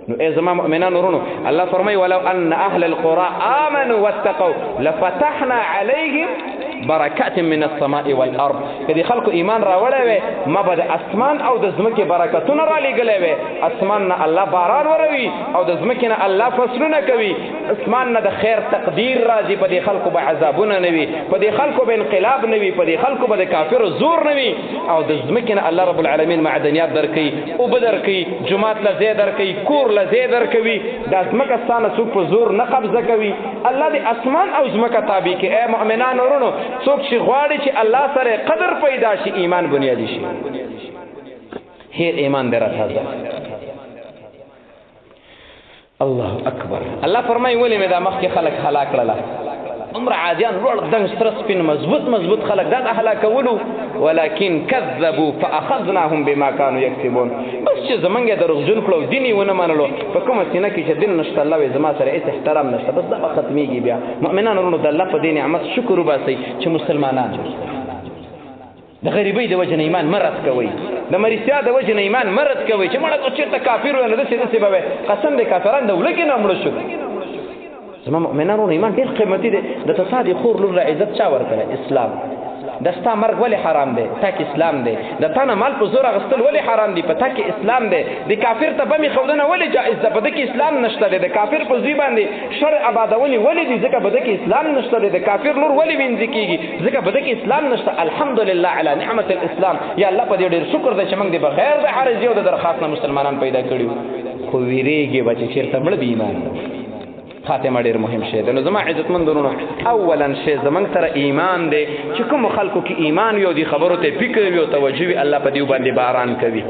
نو ای زما مؤمنان ورونو الله فرمای ولو ان اهل القرى امنوا واتقوا لفتحنا عليهم برکات من السماء والارض. کدی خلکو ایمان راوړی وي ما به د اسمان او د ځمکې برکتونه را لېږلی وي. اسمان نه الله باران وروي او د ځمکې نه الله فصلونه کوي. اسمان نه د خیر تقدیر راځي. په دې خلکو به عذابونه نه وي، په دې خلکو به انقلاب نه وي، په دې خلکو به د کافرو زور نه وي. او د ځمکې نه الله رب العالمین معدنیات درکوي، اوبه درکوي، جومات له ځای درکوي، کور له ځای درکوي. دا ځمکه ستا نه څوک په زور نه قبضه کوي. الله د اسمان او ځمکه تابع کړي. ای مؤمنان ورونو څوک چې غواړي چې الله سره قدر پیدا شي ایمان بنیادی شي. هیر ایمان در تازه. الله اکبر. الله فرمایي ولې مې دا مخکې خلک هلاک کړل. عمر عادیان روړ دنګ ستر سپین مضبوط خلک دا هلاکولو ولكن كذبوا فاخذناهم بما كانوا يكسبون. بس چې زمونږ دروغجن کړو دیني ونه منلو په کومه سینه کې چې دین نشته الله وي زما سره هیڅ احترام نشته بس دا ختميږي. بیا مؤمنان ورونو د الله په دې نعمت شکر وباسئ چې مسلمانان د غریبۍ د وجه نه ایمان مرض کوي، د مریضتیا د وجه نه ایمان مرض کوي چې مړه چېرته کافر و نه داسې به قسم دی کافران د ولکې نه مړه شو. زما مؤمنانو ایمان ډېر قیمتي دی. د تصادي خور لور له عزت چا ورکړی؟ اسلام. د ستا مرګ ولې حرام دی؟ تا کې اسلام دی. د تا نه مال په زور اخیستل ولې حرام دی؟ په تا کې اسلام دی. د کافر ته بمې ښودنه ولې جایز ده؟ په ده کې اسلام نشته دی. د کافر په زوی باندې شرع آبادونې ولې دي؟ ځکه په ده کې اسلام نشته دی. د کافر لور ولې وینځي کېږي؟ ځکه په ده کې اسلام نشته. الحمدلله علی نعمت الاسلام. یا الله په دې ډېر شکر دی چې موږ دې بغیر د عارضې او د درخواست نه مسلمانان پیدا کړي. خو ویرېږي به چې چېرته مړه بې ایمان خاتمه ډېر مهم شی دی. نو زما عزتمندونو اولا شی زموږ سره ایمان دی چې کومو خلکو کې ایمان وي او دې خبرو ته فکر وي او توجه وي الله په دې باندې باران کوي.